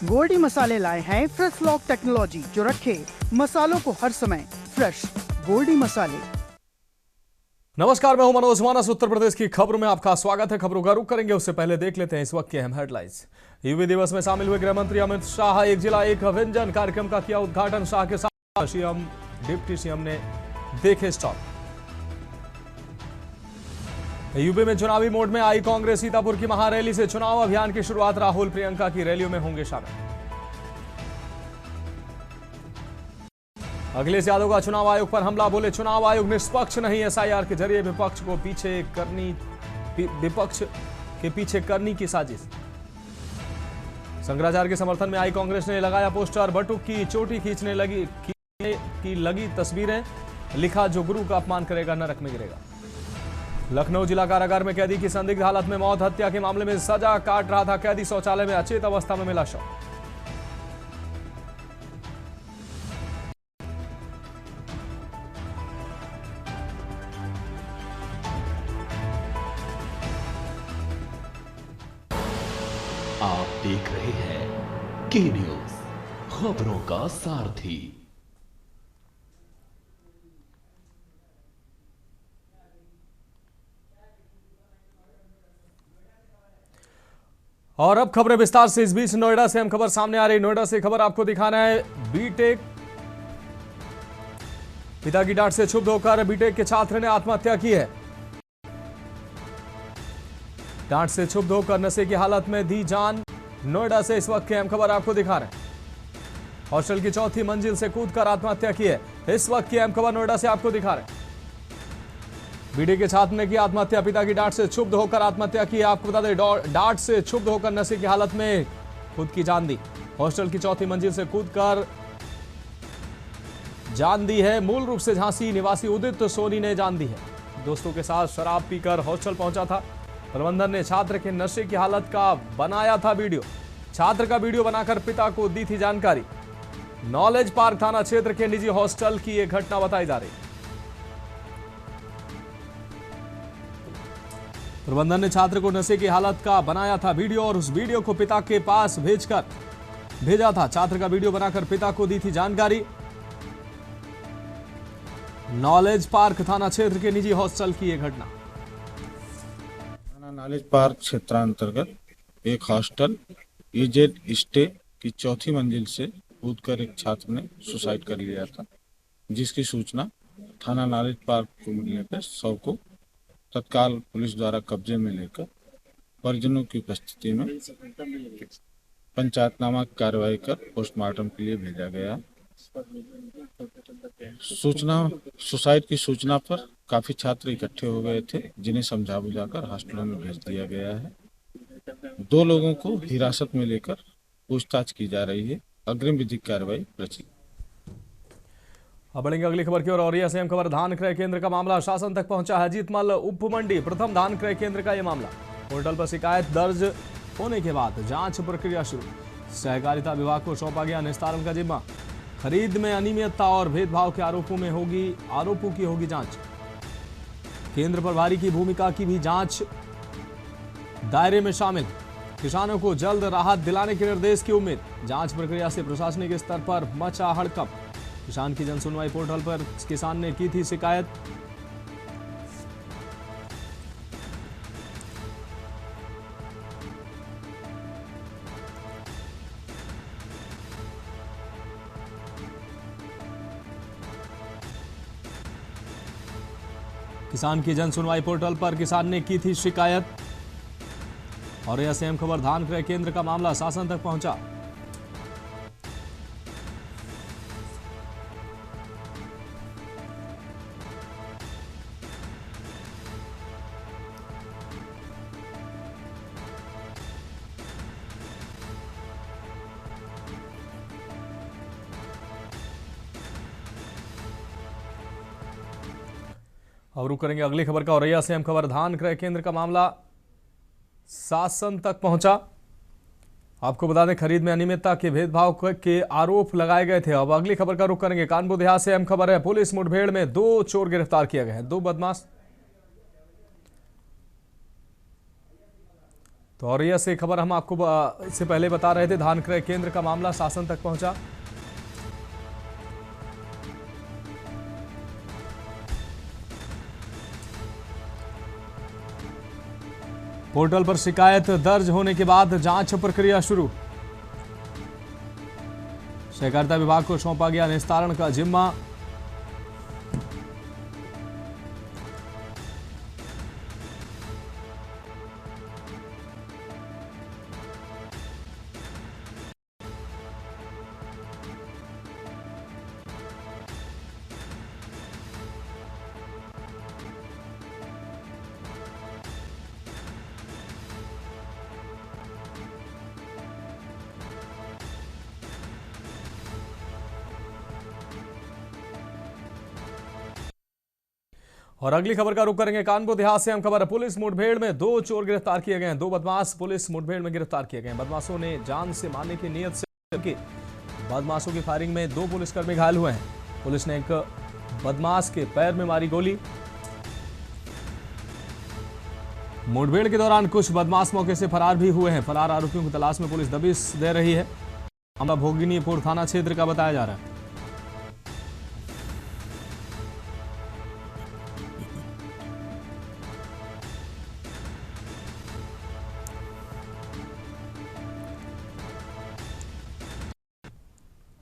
गोल्डी मसाले लाए हैं फ्रेश लॉक टेक्नोलॉजी जो रखे मसालों को हर समय फ्रेश। गोल्डी मसाले। नमस्कार, मैं हूं मनोज मानस। उत्तर प्रदेश की खबरों में आपका स्वागत है। खबरों का रुख करेंगे उससे पहले देख लेते हैं इस वक्त के अहम हेडलाइंस। यूपी दिवस में शामिल हुए गृह मंत्री अमित शाह। एक जिला एक व्यंजन कार्यक्रम का किया उद्घाटन। शाह के साथ सीएम डिप्टी सीएम ने देखे स्टॉल। यूपी में चुनावी मोड में आई कांग्रेस। सीतापुर की महारैली से चुनाव अभियान की शुरुआत। राहुल प्रियंका की रैलियों में होंगे शामिल। अखिलेश यादव का चुनाव आयोग पर हमला। बोले चुनाव आयोग निष्पक्ष नहीं, एसआईआर के जरिए विपक्ष के पीछे करनी की साजिश। शंकराचार्य के समर्थन में आई कांग्रेस ने लगाया पोस्टर। बटुक की चोटी खींचने लगी तस्वीरें। लिखा जो गुरु का अपमान करेगा नरक में गिरेगा। लखनऊ जिला कारागार में कैदी की संदिग्ध हालत में मौत। हत्या के मामले में सजा काट रहा था कैदी। शौचालय में अचेत अवस्था में मिला शव। आप देख रहे हैं के न्यूज, खबरों का सारथी। और अब खबरें विस्तार से। इस बीच नोएडा से हम खबर सामने आ रही। नोएडा से खबर आपको दिखाना है। बीटेक पिता की डांट से क्षुब्ध होकर बीटेक के छात्र ने आत्महत्या की है। डांट से क्षुब्ध होकर नशे की हालत में दी जान। नोएडा से इस वक्त की अहम खबर आपको दिखा रहे हैं। हॉस्टल की चौथी मंजिल से कूदकर आत्महत्या की है। इस वक्त की अहम खबर नोएडा से आपको दिखा रहे हैं। बीटेक के छात्र ने की आत्महत्या। पिता की डांट से क्षुब्ध होकर आत्महत्या की। आपको बता दें, डांट से क्षुब्ध होकर नशे की हालत में खुद की जान दी। हॉस्टल की चौथी मंजिल से कूदकर जान दी है। मूल रूप से झांसी निवासी उदित सोनी ने जान दी है। दोस्तों के साथ शराब पीकर हॉस्टल पहुंचा था। प्रबंधन ने छात्र के नशे की हालत का बनाया था वीडियो। छात्र का वीडियो बनाकर पिता को दी थी जानकारी। नॉलेज पार्क थाना क्षेत्र के निजी हॉस्टल की यह घटना बताई जा रही। प्रबंधन ने छात्र को नशे की हालत का बनाया था वीडियो और उस वीडियो को पिता के पास भेजा था। छात्र का वीडियो बनाकर पिता को दी थी जानकारी। नॉलेज पार्क थाना क्षेत्र के निजी हॉस्टल की यह घटना। नॉलेज पार्क क्षेत्रांतर्गत एक हॉस्टल इजेड स्टे की चौथी मंजिल से कूदकर एक छात्र ने सुसाइड कर लिया था, जिसकी सूचना थाना नॉलेज पार्क को मिलने पर शव को तत्काल पुलिस द्वारा कब्जे में लेकर परिजनों की उपस्थिति में पंचायतनामा कार्रवाई कर पोस्टमार्टम के लिए भेजा गया। सुसाइड की सूचना पर काफी छात्र इकट्ठे हो गए थे, जिन्हें समझा बुझाकर हॉस्टलों में भेज दिया गया है। 2 लोगों को हिरासत में लेकर पूछताछ की जा रही है। अग्रिम विधिक कार्रवाई प्रचलित। अब बढ़ेंगे अगली खबर की ओर। और यह खबर धान क्रय केंद्र का मामला शासन तक पहुंचा है। अजीतमल उपमंडी प्रथम धान क्रय केंद्र का यह मामला। पोर्टल पर शिकायत दर्ज होने के बाद जांच प्रक्रिया शुरू। सहकारिता विभाग को सौंपा गया निस्तारण का जिम्मा। खरीद में अनियमितता और भेदभाव के आरोपों की होगी जांच। केंद्र प्रभारी की भूमिका की भी जांच दायरे में शामिल। किसानों को जल्द राहत दिलाने के निर्देश की उम्मीद। जांच प्रक्रिया से प्रशासनिक स्तर पर मचा हड़कंप। किसान की जन सुनवाई पोर्टल पर किसान ने की थी शिकायत। किसान की जन सुनवाई पोर्टल पर किसान ने की थी शिकायत। और यह अहम खबर धान क्रय केंद्र का मामला शासन तक पहुंचा। अब रुक करेंगे अगली खबर का। औरैया से हम खबर धान क्रय केंद्र का मामला शासन तक पहुंचा। आपको बता दें, खरीद में अनियमितता के भेदभाव के आरोप लगाए गए थे। अब अगली खबर का रुख करेंगे। कानपुर देहात से अहम खबर है। पुलिस मुठभेड़ में 2 चोर गिरफ्तार किए गए हैं। 2 बदमाश तो और यह से खबर हम आपको इससे पहले बता रहे थे, धान क्रय केंद्र का मामला शासन तक पहुंचा। पोर्टल पर शिकायत दर्ज होने के बाद जांच प्रक्रिया शुरू। सहकारिता विभाग को सौंपा गया निस्तारण का जिम्मा। और अगली खबर का रुख करेंगे कानपुर देहात से। हम खबर, पुलिस मुठभेड़ में 2 चोर गिरफ्तार किए गए हैं। 2 बदमाश पुलिस मुठभेड़ में गिरफ्तार किए गए हैं। बदमाशों ने जान से मारने की नीयत से की। बदमाशों की फायरिंग में 2 पुलिसकर्मी घायल हुए हैं। पुलिस ने एक बदमाश के पैर में मारी गोली। मुठभेड़ के दौरान कुछ बदमाश मौके से फरार भी हुए हैं। फरार आरोपियों की तलाश में पुलिस दबिश दे रही है। मामला भोगिनीपुर थाना क्षेत्र का बताया जा रहा है।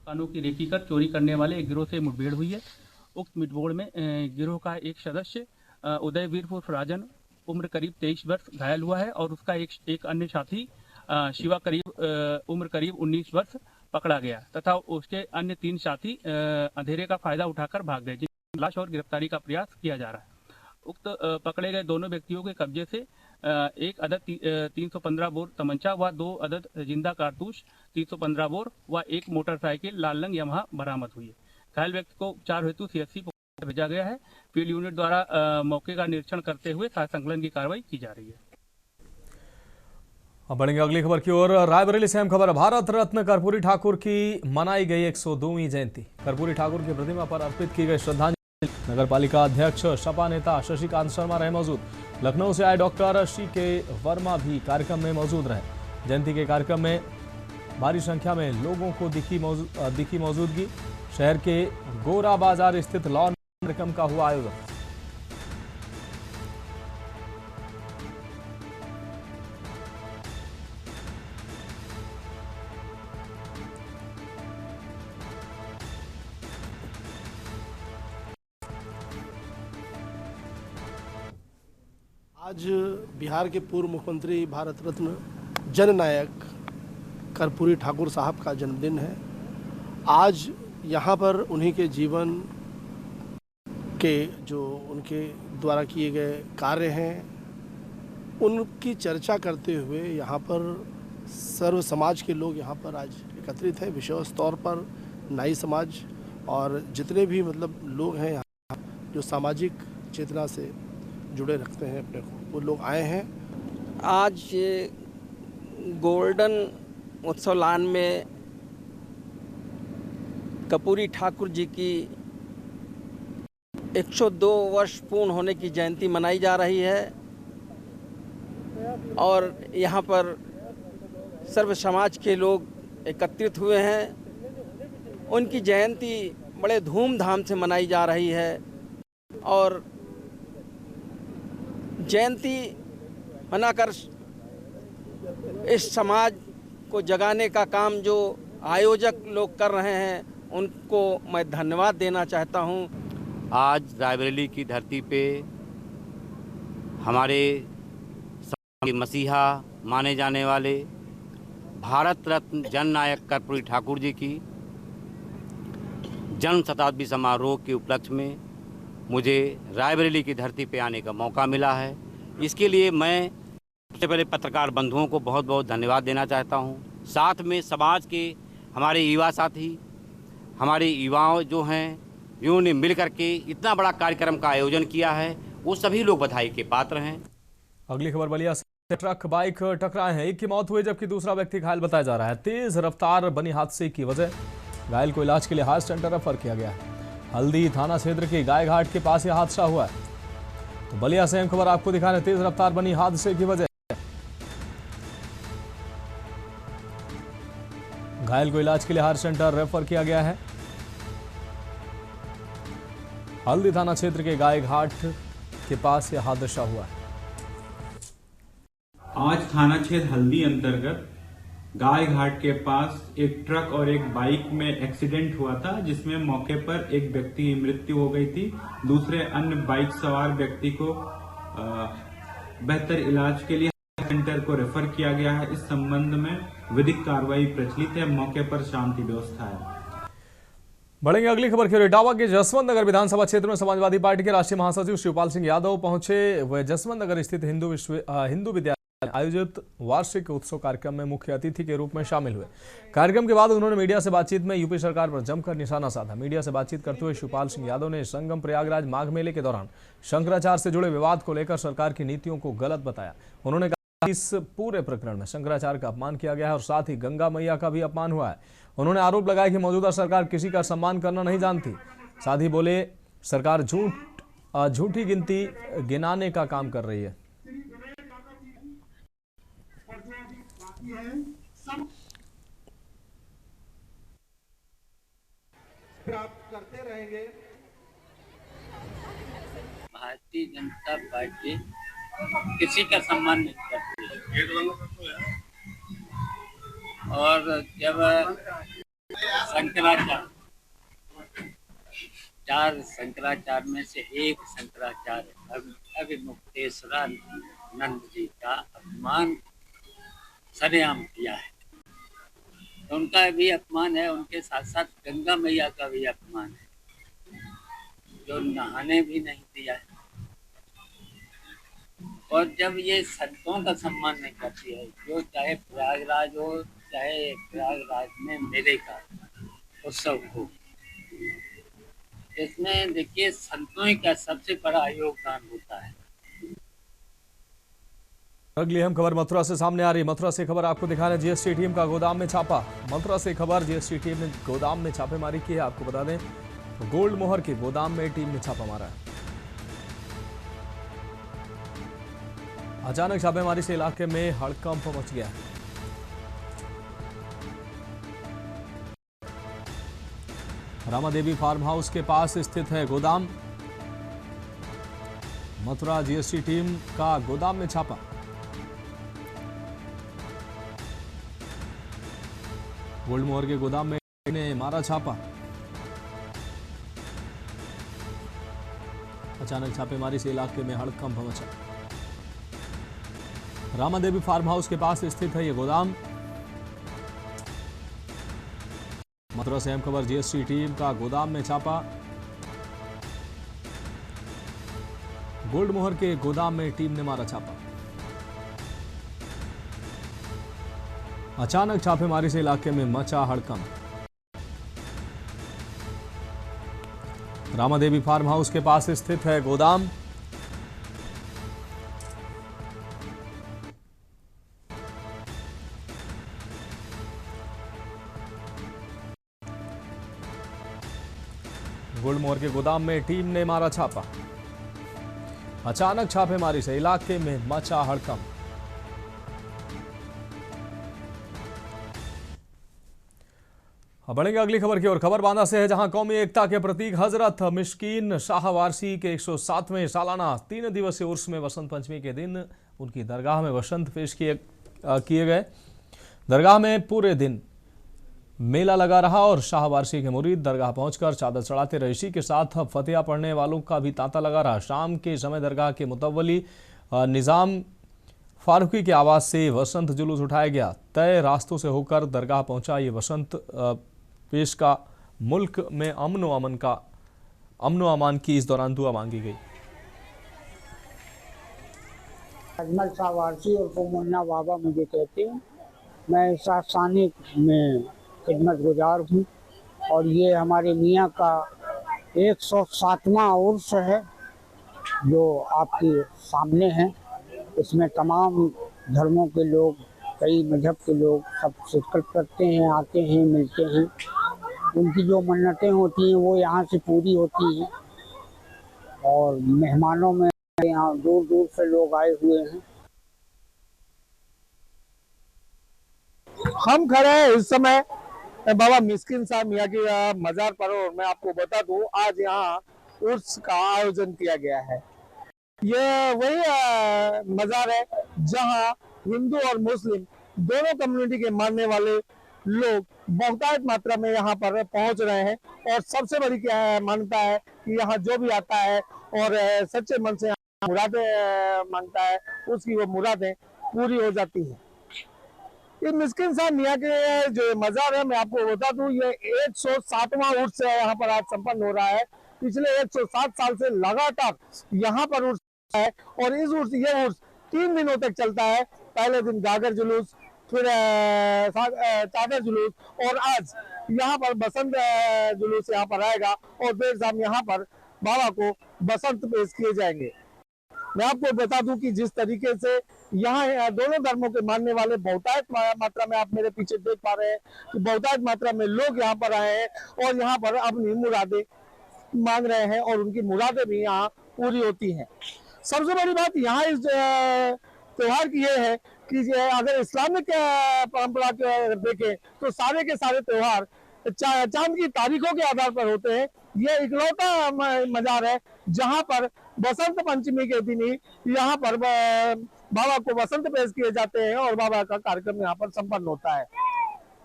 कानों की रेकी कर चोरी करने वाले एक गिरोह से मुठभेड़ हुई है। उक्त मुठभेड़ में गिरोह का एक सदस्य उदयवीर उर्फ राजन उम्र करीब 23 वर्ष घायल हुआ है और उसका एक अन्य साथी शिवा उम्र करीब 19 वर्ष पकड़ा गया तथा उसके अन्य 3 साथी अंधेरे का फायदा उठाकर भाग गए, जिनकी तलाश और गिरफ्तारी का प्रयास किया जा रहा है। उक्त पकड़े गए दोनों व्यक्तियों के कब्जे से एक अदद 315 बोर तमंचा व 2 अदद जिंदा कारतूस 315 बोर व एक मोटरसाइकिल लाल रंग यमहा बरामद हुई है। घायल व्यक्ति को उपचार हेतु CHC भेजा गया है। फील्ड यूनिट द्वारा मौके का निरीक्षण करते हुए सहायता संकलन की कार्रवाई की जा रही है। अब बढ़ेंगे अगली खबर की ओर। रायबरेली से अहम खबर, भारत रत्न कर्पूरी ठाकुर की मनाई गई 102वीं जयंती। कर्पूरी ठाकुर की प्रतिमा पर अर्पित की गई श्रद्धांजलि। नगर पालिका अध्यक्ष सपा नेता शशिकांत शर्मा रहे मौजूद। लखनऊ से आए डॉक्टर CK वर्मा भी कार्यक्रम में मौजूद रहे। जयंती के कार्यक्रम में भारी संख्या में लोगों को दिखी मौजूदगी। शहर के गोरा बाजार स्थित लॉन कार्यक्रम का हुआ आयोजन। आज बिहार के पूर्व मुख्यमंत्री भारत रत्न जननायक कर्पूरी ठाकुर साहब का जन्मदिन है। आज यहाँ पर उन्हीं के जीवन के जो उनके द्वारा किए गए कार्य हैं उनकी चर्चा करते हुए यहाँ पर सर्व समाज के लोग यहाँ पर आज एकत्रित हैं। विशेष तौर पर नाई समाज और जितने भी मतलब लोग हैं यहाँ जो सामाजिक चेतना से जुड़े रखते हैं अपने को, वो लोग आए हैं। आज ये गोल्डन उत्सव लॉन में कर्पूरी ठाकुर जी की 102 वर्ष पूर्ण होने की जयंती मनाई जा रही है और यहाँ पर सर्व समाज के लोग एकत्रित हुए हैं। उनकी जयंती बड़े धूमधाम से मनाई जा रही है और जयंती मनाकर इस समाज को जगाने का काम जो आयोजक लोग कर रहे हैं उनको मैं धन्यवाद देना चाहता हूं। आज रायबरेली की धरती पे हमारे समाज के मसीहा माने जाने वाले भारत रत्न जननायक कर्पूरी ठाकुर जी की जन्म शताब्दी समारोह के उपलक्ष्य में मुझे रायबरेली की धरती पे आने का मौका मिला है। इसके लिए मैं सबसे पहले पत्रकार बंधुओं को बहुत बहुत धन्यवाद देना चाहता हूं। साथ में समाज के हमारे युवा साथी, हमारे युवाओं जो हैं इन्होंने मिल करके इतना बड़ा कार्यक्रम का आयोजन किया है, वो सभी लोग बधाई के पात्र हैं। अगली खबर, बलिया से ट्रक बाइक टकराए हैं। एक की मौत हुई जबकि दूसरा व्यक्ति घायल बताया जा रहा है। तेज रफ्तार बनी हादसे की वजह घायल को इलाज के लिए हार्ट सेंटर रेफर किया गया है। हल्दी थाना क्षेत्र के गाय घाट के पास यह हादसा हुआ है। तो बलिया से अहम खबर आपको दिखा रहे, तेज रफ्तार बनी हादसे की वजह घायल को इलाज के लिए हायर सेंटर रेफर किया गया है। हल्दी थाना क्षेत्र के गाय घाट के पास यह हादसा हुआ है। आज थाना क्षेत्र हल्दी अंतर्गत गाय घाट के पास एक ट्रक और एक बाइक में एक्सीडेंट हुआ था, जिसमें मौके पर एक व्यक्ति की मृत्यु हो गई थी। दूसरे अन्य बाइक सवार व्यक्ति को बेहतर इलाज के लिए सेंटर को रेफर किया गया है। इस संबंध में विधिक कार्रवाई प्रचलित है। मौके पर शांति व्यवस्था है। बढ़ेंगे अगली खबर की ओर। इटावा के जसवंत नगर विधानसभा क्षेत्र में समाजवादी पार्टी के राष्ट्रीय महासचिव शिवपाल सिंह यादव पहुंचे। वह जसवंत नगर स्थित हिंदू विद्यालय आयोजित वार्षिक उत्सव कार्यक्रम में मुख्य अतिथि के रूप में शामिल हुए। कार्यक्रम के बाद उन्होंने मीडिया से बातचीत में यूपी सरकार पर जमकर निशाना साधा। मीडिया से बातचीत करते हुए शिवपाल सिंह यादव ने संगम प्रयागराज माघ मेले के दौरान शंकराचार्य से जुड़े विवाद को लेकर सरकार की नीतियों को गलत बताया। उन्होंने कहा कि इस पूरे प्रकरण में शंकराचार्य का अपमान किया गया है और साथ ही गंगा मैया का भी अपमान हुआ है। उन्होंने आरोप लगाया कि मौजूदा सरकार किसी का सम्मान करना नहीं जानती। साथ ही बोले सरकार झूठी गिनती गिनाने का काम कर रही है। प्राप्त करते रहेंगे। भारतीय जनता पार्टी किसी का सम्मान नहीं करती है। और जब शंकराचार्य में से एक शंकराचार्य अभिमुक्तेश्वरानंद जी का अपमान सरेआम किया है, तो उनका भी अपमान है। उनके साथ साथ गंगा मैया का भी अपमान है, जो नहाने भी नहीं दिया है। और जब ये संतों का सम्मान नहीं करती है, जो चाहे प्रयागराज हो, चाहे प्रयागराज में मेले का उत्सव हो, इसमें देखिए संतों का सबसे बड़ा योगदान होता है। अगली अहम खबर मथुरा से सामने आ रही। मथुरा से खबर आपको दिखा रहे हैं। जीएसटी टीम का गोदाम में छापा। मथुरा से खबर, जीएसटी टीम ने गोदाम में छापेमारी की है। आपको बता दें गोल्ड मोहर के गोदाम में टीम ने छापा मारा है। अचानक छापेमारी से इलाके में हड़कंप मच गया है। रामादेवी फार्म हाउस के पास स्थित है गोदाम। मथुरा जीएसटी टीम का गोदाम में छापा। गोल्ड मोहर के गोदाम में ने मारा छापा। अचानक छापेमारी से इलाके में हड़कंप मचा। रामादेवी फार्म हाउस के पास स्थित है यह गोदाम। मथुरा से अहम खबर, जीएसटी टीम का गोदाम में छापा। गोल्ड मोहर के गोदाम में टीम ने मारा छापा। अचानक छापेमारी से इलाके में मचा हड़कंप। रामादेवी फार्म हाउस के पास स्थित है गोदाम। गोल्ड मोहर के गोदाम में टीम ने मारा छापा। अचानक छापेमारी से इलाके में मचा हड़कंप। बढ़ेंगे अगली खबर की ओर। खबर बांदा से है, जहां कौमी एकता के प्रतीक हजरत मिस्कीन शाह वारसी के 107वें सालाना 3 दिवसीय उर्स में वसंत पंचमी के दिन उनकी दरगाह में वसंत पेश किए गए। दरगाह में पूरे दिन मेला लगा रहा और शाह वारसी के मुरीद दरगाह पहुंचकर चादर चढ़ाते रहे। इसी के साथ फतिहा पढ़ने वालों का भी तांता लगा रहा। शाम के समय दरगाह के मुतव्वली निज़ाम फारूकी के आवाज़ से वसंत जुलूस उठाया गया। तय रास्तों से होकर दरगाह पहुंचा ये वसंत पेश का मुल्क में अमन व अमान की इस दौरान दुआ मांगी गई। अजमल शाह वारसी और मुन्ना बाबा मुझे कहते हैं। मैं सासानी में खिदमत गुजार हूँ और ये हमारे मियाँ का 107वां उर्स है जो आपके सामने है। इसमें तमाम धर्मों के लोग, कई मजहब के लोग सब शिरकत करते हैं, आते हैं, मिलते हैं। उनकी जो मन्नतें होती हैं वो यहाँ से पूरी होती हैं और मेहमानों में यहाँ दूर दूर से लोग आए हुए हैं। हम खड़े हैं इस समय बाबा मिस्किन साहब मियां की मजार पर, और मैं आपको बता दूं आज यहाँ उर्स का आयोजन किया गया है। ये वही मजार है जहाँ हिंदू और मुस्लिम दोनों कम्युनिटी के मानने वाले लोग बहुतायत मात्रा में यहाँ पर पहुंच रहे हैं। और सबसे बड़ी क्या मान्यता है कि यहाँ जो भी आता है और सच्चे मन से मुरादें मांगता है, उसकी वो मुरादें पूरी हो जाती है। ये मिस्किन साहब मियां के जो मजार है, मैं आपको बता दूं, ये 107वां उर्स यहाँ पर आज संपन्न हो रहा है। पिछले 107 साल से लगातार यहाँ पर उर्स है और ये उर्स 3 दिनों तक चलता है। पहले दिन गागर जुलूस, फिर चादर जुलूस, और आज यहाँ पर बसंत जुलूस यहाँ पर आएगा और देर शाम यहाँ पर बाबा को बसंत पेश किए जाएंगे। मैं आपको बता दूं कि जिस तरीके से यहाँ दोनों धर्मों के मानने वाले बहुतायत मात्रा में, आप मेरे पीछे देख पा रहे हैं कि बहुतायत मात्रा में लोग यहाँ पर आए हैं और यहाँ पर अपनी मुरादें मांग रहे हैं और उनकी मुरादें भी यहाँ पूरी होती हैं। सबसे बड़ी बात यहाँ इस त्योहार की यह है कि अगर इस्लामिक परंपरा को देखें तो सारे के सारे त्योहार चांद की तारीखों के आधार पर होते हैं। ये इकलौता मजार है जहां पर बसंत पंचमी के दिन ही यहाँ पर बाबा को बसंत पेश किए जाते हैं और बाबा का कार्यक्रम यहाँ पर संपन्न होता है।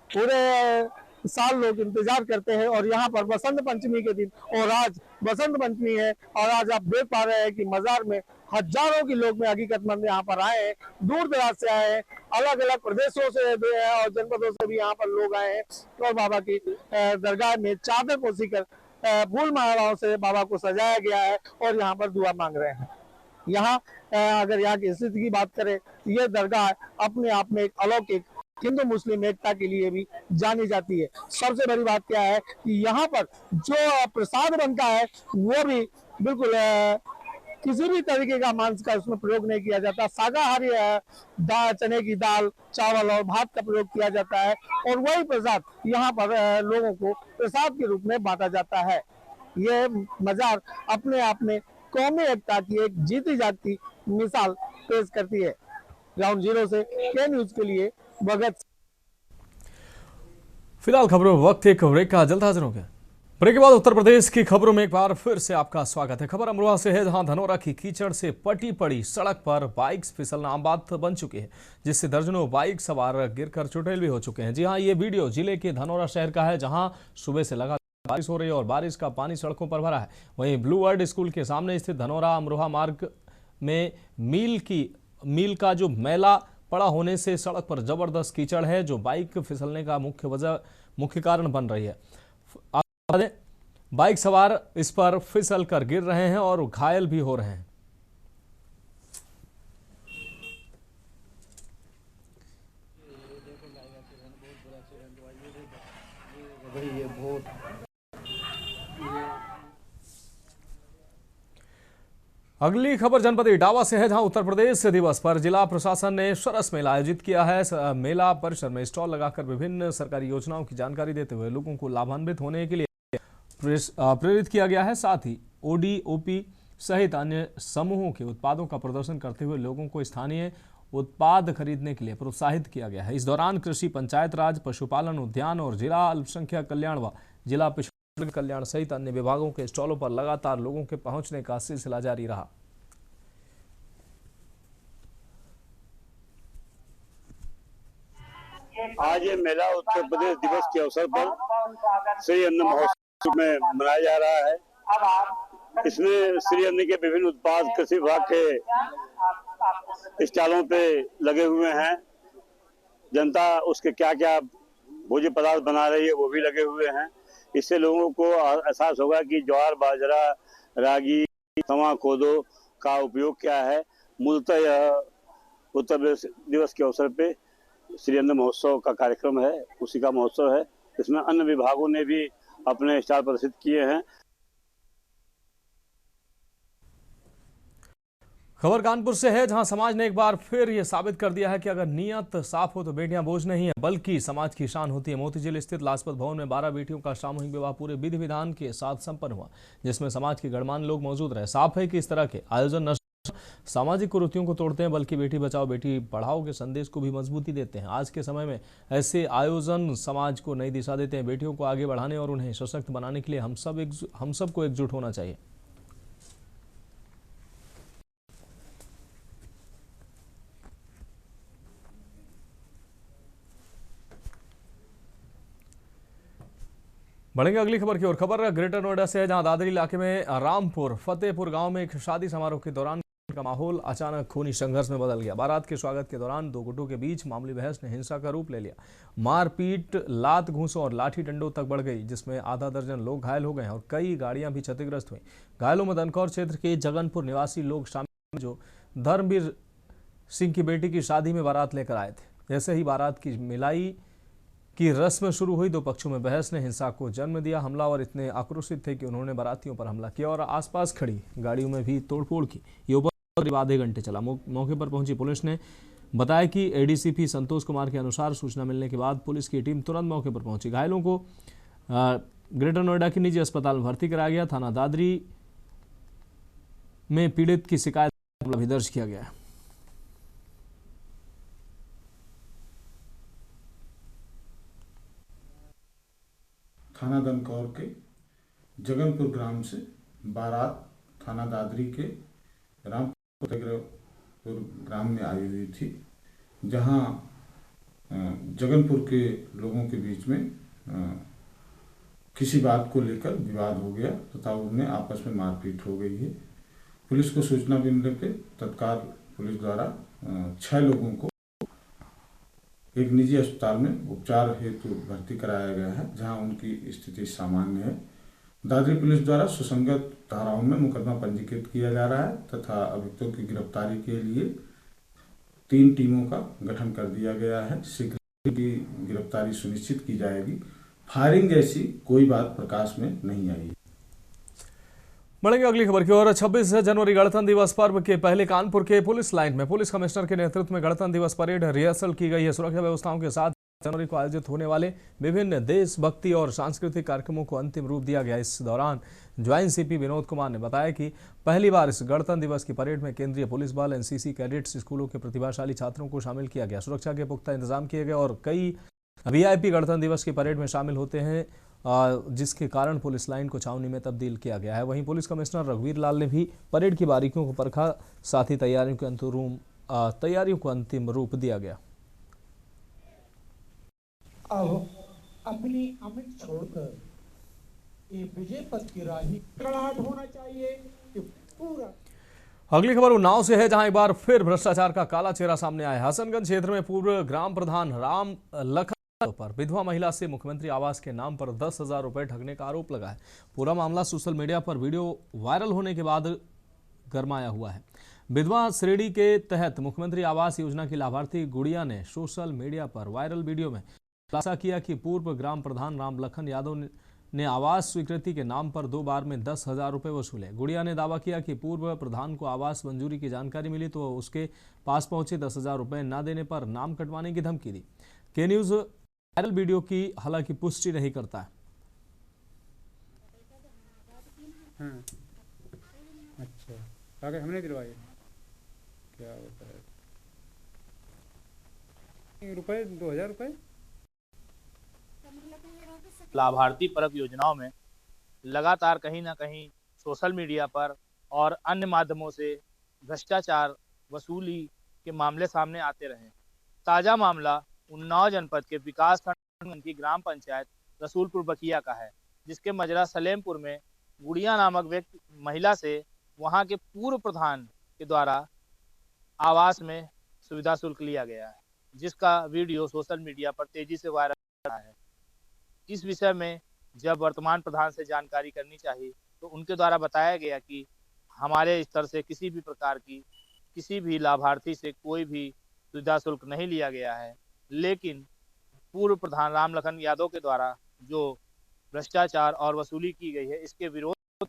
पूरे साल लोग इंतजार करते हैं और यहाँ पर बसंत पंचमी के दिन, और आज बसंत पंचमी है और आज आप देख पा रहे हैं कि मजार में हजारों की लोग में हकीकतमंद यहाँ पर आए हैं, दूर दराज से आए हैं, अलग अलग प्रदेशों से और जनपदों से भी यहाँ पर लोग आए हैं और बाबा की दरगाह में चादर पोसी कर फूल मालाओं से बाबा को सजाया गया है और यहाँ पर दुआ मांग रहे हैं। यहाँ अगर यहाँ की स्थिति की बात करें, ये दरगाह अपने आप में एक अलौकिक हिंदू मुस्लिम एकता के लिए भी जानी जाती है। सबसे बड़ी बात क्या है कि यहाँ पर जो प्रसाद बनता है वो भी बिल्कुल किसी भी तरीके का मांस का उसमें प्रयोग नहीं किया जाता। शाकाहारी चने की दाल, चावल और भात का प्रयोग किया जाता है और वही प्रसाद यहाँ पर लोगों को प्रसाद के रूप में बांटा जाता है। ये मजार अपने आप में कौमी एकता की एक जीती जागती मिसाल पेश करती है। ग्राउंड जीरो से के न्यूज के लिए भगत। फिलहाल खबरों वक्त एक ब्रेक का, जल्द हाजिर हो गया। ब्रेक के बाद उत्तर प्रदेश की खबरों में एक बार फिर से आपका स्वागत है। खबर अमरोहा से है, जहां धनौरा की कीचड़ से पटी पड़ी सड़क पर बाइक्स फिसलना आम बात बन चुकी है, जिससे दर्जनों बाइक सवार गिरकर चुड़ैल भी हो चुके हैं। जी हां, ये वीडियो जिले के धनौरा शहर का है, जहां सुबह से लगातार बारिश हो रही है और बारिश का पानी सड़कों पर भरा है। वहीं ब्लू वर्ल्ड स्कूल के सामने स्थित धनौरा अमरोहा मार्ग में मील का जो मैला पड़ा होने से सड़क पर जबरदस्त कीचड़ है, जो बाइक फिसलने का मुख्य कारण बन रही है। बाइक सवार इस पर फिसल कर गिर रहे हैं और घायल भी हो रहे हैं। अगली खबर जनपद इटावा से है, जहां उत्तर प्रदेश दिवस पर जिला प्रशासन ने सरस मेला आयोजित किया है। मेला परिसर में स्टॉल लगाकर विभिन्न सरकारी योजनाओं की जानकारी देते हुए लोगों को लाभान्वित होने के लिए प्रेरित किया गया है। साथ ही ओडी, ओपी सहित अन्य समूहों के उत्पादों का प्रदर्शन करते हुए लोगों को स्थानीय उत्पाद खरीदने के लिए प्रोत्साहित किया गया है। इस दौरान कृषि, पंचायत राज, पशुपालन, उद्यान और जिला अल्पसंख्यक कल्याण व जिला पिछड़ा कल्याण सहित अन्य विभागों के स्टॉलों पर लगातार लोगों के पहुंचने का सिलसिला जारी रहा। आज ये मेला उत्तर प्रदेश दिवस के अवसर पर श्री अन्न महोत्सव में मनाया जा रहा है। इसमें श्री अन्न के विभिन्न उत्पाद कृषि विभाग के स्टॉलों पे लगे हुए हैं। जनता उसके क्या क्या भोज्य पदार्थ बना रही है वो भी लगे हुए हैं। इससे लोगों को एहसास होगा कि ज्वार, बाजरा, रागी, तवा, कोदो का उपयोग क्या है। मूलतः यह उत्तर प्रदेश दिवस के अवसर पे श्री अन्न महोत्सव का कार्यक्रम है, उसी का महोत्सव है। इसमें अन्य विभागों ने भी अपने स्टॉल प्रदर्शित किए हैं। खबर कानपुर से है, जहां समाज ने एक बार फिर यह साबित कर दिया है कि अगर नीयत साफ हो तो बेटियां बोझ नहीं है बल्कि समाज की शान होती है। मोतीझील स्थित लाजपत भवन में 12 बेटियों का सामूहिक विवाह पूरे विधि विधान के साथ संपन्न हुआ, जिसमें समाज के गणमान्य लोग मौजूद रहे। साफ है कि इस तरह के आयोजन सामाजिक कुरीतियों को तोड़ते हैं बल्कि बेटी बचाओ बेटी पढ़ाओ के संदेश को भी मजबूती देते हैं। आज के समय में ऐसे आयोजन समाज को नई दिशा देते हैं। बेटियों को आगे बढ़ाने और उन्हें सशक्त बनाने के लिए हम सबको एकजुट होना चाहिए। बढ़ेंगे अगली खबर की ओर। खबर ग्रेटर नोएडा से है, जहां दादरी इलाके में रामपुर फतेहपुर गांव में एक शादी समारोह के दौरान का माहौल अचानक खूनी संघर्ष में बदल गया। बारात के स्वागत के दौरान दो गुटों के बीच मामूली बहस ने हिंसा का रूप ले लिया। मारपीट, लात घूंसों और लाठी डंडों तक बढ़ गई, जिसमें आधा दर्जन लोग घायल हो गए और कई गाड़ियां भी क्षतिग्रस्त हुई। घायलों में दनकौर क्षेत्र के जगनपुर निवासी लोग शामिल, जो धर्मवीर सिंह की बेटी की शादी में बारात लेकर आए थे। जैसे ही बारात की मिलाई की रस्म शुरू हुई, दो पक्षों में बहस ने हिंसा को जन्म दिया। हमलावर इतने आक्रोशित थे कि उन्होंने बारातियों पर हमला किया और आसपास खड़ी गाड़ियों में भी तोड़फोड़ की। ये करीब आधे घंटे चला। मौके पर पहुंची पुलिस ने बताया कि एडीसीपी संतोष कुमार के अनुसार सूचना मिलने के बाद पुलिस की टीम तुरंत मौके पर पहुंची। घायलों को ग्रेटर नोएडा के निजी अस्पताल में भर्ती कराया गया। थाना दादरी में पीड़ित की शिकायत भी दर्ज किया गया है। थाना दनकौर के जगनपुर ग्राम से बारात थाना दादरी के रामपुर ग्राम में आई हुई थी, जहां जगनपुर के लोगों के बीच में किसी बात को लेकर विवाद हो गया तथा उनमें आपस में मारपीट हो गई है। पुलिस को सूचना मिलने पे तत्काल पुलिस द्वारा 6 लोगों को एक निजी अस्पताल में उपचार हेतु भर्ती कराया गया है, जहां उनकी स्थिति सामान्य है। दादरी पुलिस द्वारा सुसंगत धाराओं में मुकदमा पंजीकृत किया जा रहा है तथा अभियुक्तों की गिरफ्तारी के लिए 3 टीमों का गठन कर दिया गया है। शीघ्र की गिरफ्तारी सुनिश्चित की जाएगी। फायरिंग जैसी कोई बात प्रकाश में नहीं आई। बढ़ेंगे अगली खबर की ओर। 26 जनवरी गणतंत्र दिवस पर्व के पहले कानपुर के पुलिस लाइन में पुलिस कमिश्नर के नेतृत्व में गणतंत्र दिवस परेड रिहर्सल की गई है। सुरक्षा व्यवस्थाओं के साथ जनवरी को आयोजित होने वाले विभिन्न देशभक्ति और सांस्कृतिक कार्यक्रमों को अंतिम रूप दिया गया। इस दौरान ज्वाइंट सीपी विनोद कुमार ने बताया कि पहली बार इस गणतंत्र दिवस की परेड में केंद्रीय पुलिस बल, एनसीसी कैडेट्स, स्कूलों के प्रतिभाशाली छात्रों को शामिल किया गया। सुरक्षा के पुख्ता इंतजाम किए गए और कई वीआईपी गणतंत्र दिवस की परेड में शामिल होते हैं, जिसके कारण पुलिस लाइन को छावनी में तब्दील किया गया है। वहीं पुलिस कमिश्नर रघुवीर लाल ने भी परेड की बारीकियों को परखा, साथ ही तैयारियों को अंतिम रूप दिया गया। अब अपनी अमिट छोड़कर ये विजय पथ की राही कड़ाहट होना चाहिए कि पूरा। अगली खबर उन्नाव से है, जहां एक बार फिर भ्रष्टाचार का काला चेहरा सामने आया। हसनगंज क्षेत्र में पूर्व ग्राम प्रधान राम लखन पर विधवा महिला से मुख्यमंत्री आवास के नाम पर 10,000 रुपए ठगने का आरोप लगा है। पूरा मामला सोशल मीडिया पर वीडियो वायरल होने के बाद गरमाया हुआ है। विधवा श्रेणी के तहत मुख्यमंत्री आवास योजना की लाभार्थी गुड़िया ने सोशल मीडिया पर वायरल वीडियो में खुलासा किया कि पूर्व ग्राम प्रधान राम लखन यादव ने आवास स्वीकृति के नाम पर 2 बार में 10,000 रुपए वसूले। गुड़िया ने दावा किया कि पूर्व प्रधान को आवास मंजूरी की जानकारी मिली तो उसके पास पहुंचे 10,000 रुपए न देने पर नाम कटवाने की धमकी दी। के न्यूज वायरल वीडियो की हालांकि पुष्टि नहीं करता है। अच्छा, आगे हमने दिलवाए क्या होता है रुपए 2,000 रुपए। लाभार्थी परक योजनाओं में लगातार कहीं ना कहीं सोशल मीडिया पर और अन्य माध्यमों से भ्रष्टाचार वसूली के मामले सामने आते रहे। ताज़ा मामला उन्नाव जनपद के विकास खंड की ग्राम पंचायत रसूलपुर बकिया का है, जिसके मजरा सलेमपुर में गुड़िया नामक व्यक्ति महिला से वहां के पूर्व प्रधान के द्वारा आवास में सुविधा शुल्क लिया गया है, जिसका वीडियो सोशल मीडिया पर तेजी से वायरल हो रहा है। इस विषय में जब वर्तमान प्रधान से जानकारी करनी चाहिए तो उनके द्वारा बताया गया कि हमारे स्तर से किसी भी प्रकार की किसी भी लाभार्थी से कोई भी सुविधा शुल्क नहीं लिया गया है, लेकिन पूर्व प्रधान राम लखन यादव के द्वारा जो भ्रष्टाचार और वसूली की गई है, इसके विरोध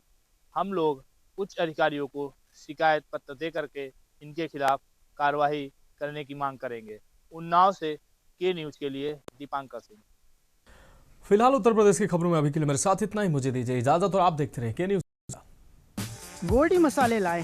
हम लोग उच्च अधिकारियों को शिकायत पत्र दे करके इनके खिलाफ कार्रवाई करने की मांग करेंगे। उन्नाव से के न्यूज के लिए दीपांकर सिंह। फिलहाल उत्तर प्रदेश की खबरों में अभी के लिए मेरे साथ इतना ही। मुझे दीजिए इजाजत और आप देखते रहे के न्यूज। गोल्डी मसाले लाए